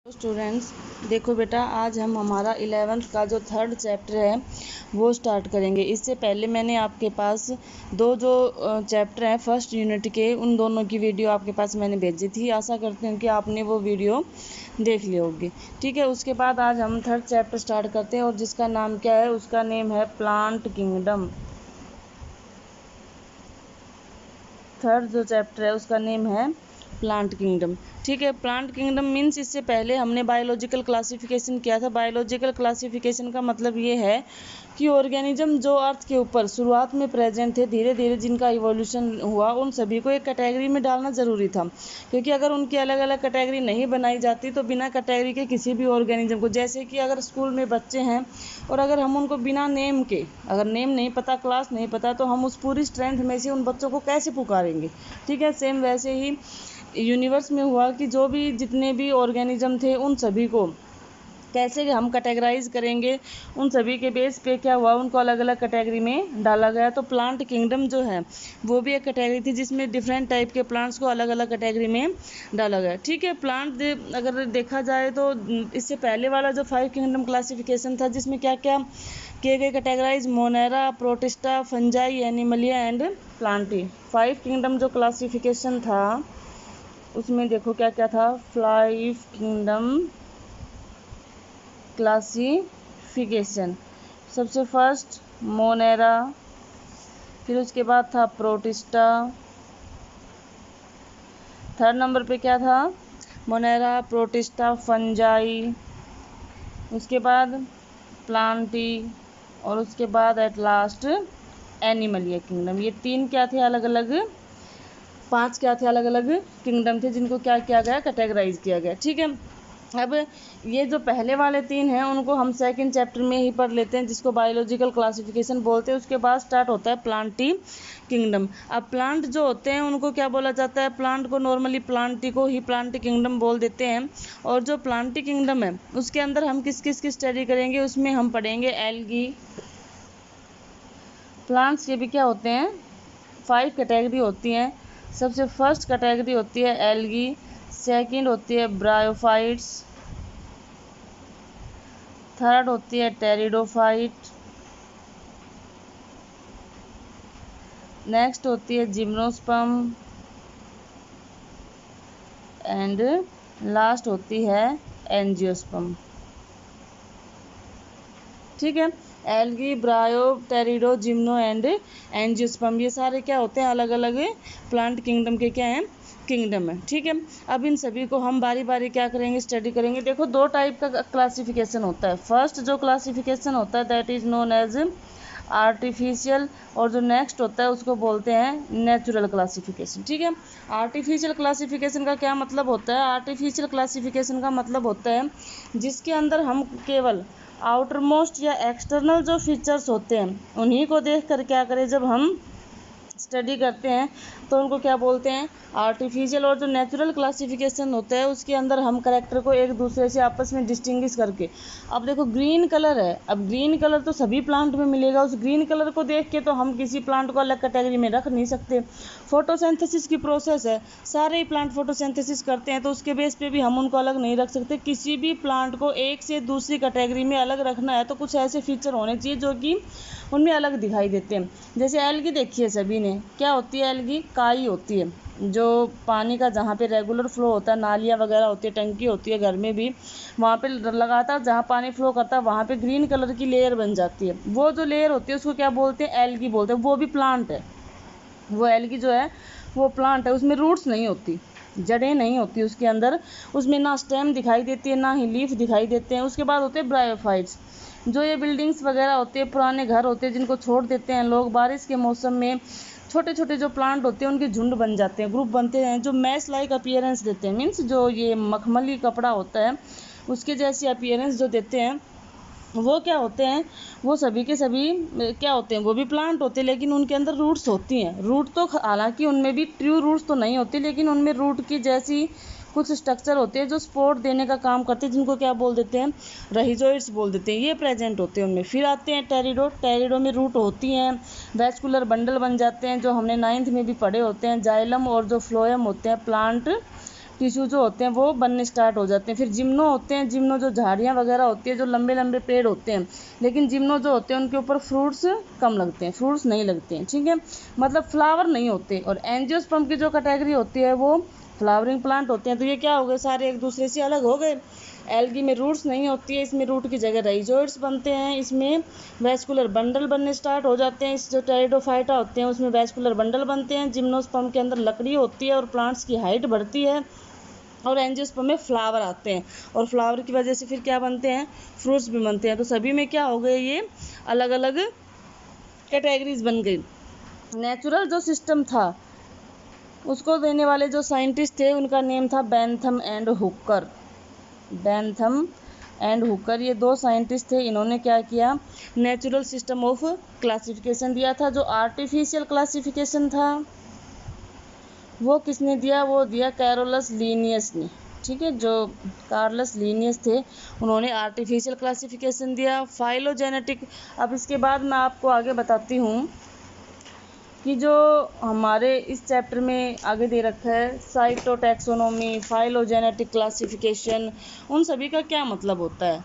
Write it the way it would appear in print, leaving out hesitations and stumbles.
Students, देखो बेटा, आज हम हमारा 11th का जो 3rd चैप्टर है वो स्टार्ट करेंगे। इससे पहले मैंने आपके पास दो जो चैप्टर हैं फर्स्ट यूनिट के, उन दोनों की वीडियो आपके पास मैंने भेजी थी। आशा करती हूँ कि आपने वो वीडियो देख ली होगी। ठीक है, उसके बाद आज हम 3rd चैप्टर स्टार्ट करते हैं और जिसका नाम क्या है, उसका नेम है प्लांट किंगडम। 3rd जो चैप्टर है उसका नेम है प्लांट किंगडम। ठीक है, प्लांट किंगडम मीन्स इससे पहले हमने बायोलॉजिकल क्लासिफिकेशन किया था। बायोलॉजिकल क्लासिफिकेशन का मतलब ये है कि ऑर्गेनिज्म जो अर्थ के ऊपर शुरुआत में प्रेजेंट थे, धीरे धीरे जिनका इवोल्यूशन हुआ, उन सभी को एक कैटेगरी में डालना ज़रूरी था। क्योंकि अगर उनकी अलग अलग कैटेगरी नहीं बनाई जाती तो बिना कैटेगरी के किसी भी ऑर्गेनिज्म को, जैसे कि अगर स्कूल में बच्चे हैं और अगर हम उनको बिना नेम के, अगर नेम नहीं पता, क्लास नहीं पता, तो हम उस पूरी स्ट्रेंथ में से उन बच्चों को कैसे पुकारेंगे। ठीक है, सेम वैसे ही यूनिवर्स में हुआ कि जो भी जितने भी ऑर्गेनिज्म थे उन सभी को कैसे हम कैटेगराइज करेंगे, उन सभी के बेस पे क्या हुआ, उनको अलग अलग कैटेगरी में डाला गया। तो प्लांट किंगडम जो है वो भी एक कैटेगरी थी जिसमें डिफरेंट टाइप के प्लांट्स को अलग अलग कैटेगरी में डाला गया। ठीक है, प्लांट अगर देखा जाए तो इससे पहले वाला जो 5 किंगडम क्लासिफिकेशन था, जिसमें क्या क्या किए गए categorize, Monera, Protista, Fungi, Animalia and Plantae. 5 kingdom जो क्लासिफिकेशन था उसमें देखो क्या क्या था। 5 किंगडम क्लासिफिकेशन, सबसे फर्स्ट मोनेरा, फिर उसके बाद था प्रोटिस्टा, 3rd नंबर पे क्या था, मोनेरा, प्रोटिस्टा, फंजाई, उसके बाद प्लांटी और उसके बाद एट लास्ट एनिमलिया किंगडम। ये 3 क्या थे, अलग अलग 5 क्या थे, अलग अलग किंगडम थे जिनको क्या किया गया, कैटेगराइज किया गया। ठीक है, अब ये जो पहले वाले 3 हैं उनको हम 2nd चैप्टर में ही पढ़ लेते हैं, जिसको बायोलॉजिकल क्लासिफिकेशन बोलते हैं। उसके बाद स्टार्ट होता है प्लांटी किंगडम। अब प्लांट जो होते हैं उनको क्या बोला जाता है, प्लांट को नॉर्मली प्लांटी को ही प्लांटी किंगडम बोल देते हैं। और जो प्लांटी किंगडम है उसके अंदर हम किस किस की स्टडी करेंगे, उसमें हम पढ़ेंगे एल्गी। प्लांट्स के भी क्या होते हैं, 5 कैटेगरी होती हैं। सबसे फर्स्ट कैटेगरी होती है एल्गी, सेकंड होती है ब्रायोफाइट्स, 3rd होती है टेरिडोफाइट, नेक्स्ट होती है जिम्नोस्पर्म एंड लास्ट होती है एंजियोस्पर्म। ठीक है, एल्गी, ब्रायो, टेरिडो, जिम्नो एंड एंजियोस्पर्म, ये सारे क्या होते हैं, अलग अलग प्लांट किंगडम के क्या हैं, किंगडम है। ठीक है, अब इन सभी को हम बारी बारी क्या करेंगे, स्टडी करेंगे। देखो, 2 टाइप का क्लासिफिकेशन होता है। फर्स्ट जो क्लासिफिकेशन होता है that is known as artificial, और जो नेक्स्ट होता है उसको बोलते हैं नेचुरल क्लासिफिकेशन। ठीक है, आर्टिफिशियल क्लासिफिकेशन का क्या मतलब होता है, आर्टिफिशियल क्लासिफिकेशन का मतलब होता है जिसके अंदर हम केवल आउटर मोस्ट या एक्सटर्नल जो फीचर्स होते हैं उन्हीं को देख कर क्या करें, जब हम स्टडी करते हैं तो उनको क्या बोलते हैं, आर्टिफिशियल। और जो नेचुरल क्लासिफिकेशन होता है उसके अंदर हम करेक्टर को एक दूसरे से आपस में डिस्टिंग्विश करके, अब देखो ग्रीन कलर है, अब ग्रीन कलर तो सभी प्लांट में मिलेगा, उस ग्रीन कलर को देख के तो हम किसी प्लांट को अलग कैटेगरी में रख नहीं सकते। फोटोसिंथेसिस की प्रोसेस है, सारे ही प्लांट फोटोसिंथेसिस करते हैं, तो उसके बेस पे भी हम उनको अलग नहीं रख सकते। किसी भी प्लांट को एक से दूसरी कैटेगरी में अलग रखना है तो कुछ ऐसे फीचर होने चाहिए जो कि उनमें अलग दिखाई देते हैं। जैसे एल्गी देखिए सभी ने, क्या होती है एल्गी, काई होती है, जो पानी का जहाँ पे रेगुलर फ्लो होता है, नालियाँ वगैरह होती है, टंकी होती है घर में भी, वहाँ पे लगातार जहाँ पानी फ्लो करता है वहाँ पे ग्रीन कलर की लेयर बन जाती है। वो जो लेयर होती है उसको क्या बोलते हैं, एल्गी बोलते हैं। वो भी प्लांट है, वो एल्गी जो है वो प्लांट है। उसमें रूट्स नहीं होती, जड़ें नहीं होती उसके अंदर, उसमें ना स्टेम दिखाई देती है ना ही लीफ दिखाई देते हैं। उसके बाद होते हैं ब्रायोफाइट्स, जो ये बिल्डिंग्स वगैरह होते हैं, पुराने घर होते हैं जिनको छोड़ देते हैं लोग, बारिश के मौसम में छोटे छोटे जो प्लांट होते हैं उनके झुंड बन जाते हैं, ग्रुप बनते हैं, जो मैस लाइक अपीयरेंस देते हैं। मीन्स जो ये मखमली कपड़ा होता है उसके जैसी अपीयरेंस जो देते हैं, वो क्या होते हैं, वो सभी के सभी क्या होते हैं, वो भी प्लांट होते हैं, लेकिन उनके अंदर रूट्स होती हैं। रूट तो हालांकि उनमें भी ट्रू रूट्स तो नहीं होती, लेकिन उनमें रूट की जैसी कुछ स्ट्रक्चर होते हैं जो सपोर्ट देने का काम करते हैं, जिनको क्या बोल देते हैं, रहिजोइड्स बोल देते हैं, ये प्रेजेंट होते हैं उनमें। फिर आते हैं टेरिडो, टेरिडो में रूट होती हैं, वैस्कुलर बंडल बन जाते हैं, जो हमने 9th में भी पढ़े होते हैं। जाइलम और जो फ्लोएम होते हैं प्लांट टिश्यू जो होते हैं वो बनने स्टार्ट हो जाते हैं। फिर जिम्नो होते हैं, जिम्नो जो झाड़ियाँ वगैरह होती है, जो लंबे लंबे पेड़ होते हैं, लेकिन जिम्नो जो होते हैं उनके ऊपर फ्रूट्स कम लगते हैं, फ्रूट्स नहीं लगते हैं, ठीक है, मतलब फ्लावर नहीं होते। और एंजियोस्पर्म की जो कैटेगरी होती है वो फ्लावरिंग प्लांट होते हैं। तो ये क्या हो गए, सारे एक दूसरे से अलग हो गए। एल्गी में रूट्स नहीं होती है, इसमें रूट की जगह राइजोइड्स बनते हैं, इसमें वैस्कुलर बंडल बनने स्टार्ट हो जाते हैं। इस जो टेरिडोफाइटा होते हैं उसमें वैस्कुलर बंडल बनते हैं। जिम्नोस्पर्म के अंदर लकड़ी होती है और प्लांट्स की हाइट बढ़ती है। और एंजियोस्पर्म में फ्लावर आते हैं, और फ्लावर की वजह से फिर क्या बनते हैं, फ्रूट्स भी बनते हैं। तो सभी में क्या हो गए, ये अलग अलग कैटेगरीज बन गई। नेचुरल जो सिस्टम था उसको देने वाले जो साइंटिस्ट थे उनका नेम था Bentham and Hooker. Bentham and Hooker, ये दो साइंटिस्ट थे। इन्होंने क्या किया, नेचुरल सिस्टम ऑफ क्लासिफिकेशन दिया था। जो आर्टिफिशियल क्लासिफिकेशन था वो किसने दिया, वो दिया कैरोलस लीनियस ने, ठीक है। जो कार्लस लीनियस थे उन्होंने आर्टिफिशियल क्लासिफिकेशन दिया। फाइलोजेनेटिक, अब इसके बाद मैं आपको आगे बताती हूँ कि जो हमारे इस चैप्टर में आगे दे रखा है साइटोटैक्सोनॉमी, फाइलोजेनेटिक क्लासिफिकेशन, उन सभी का क्या मतलब होता है।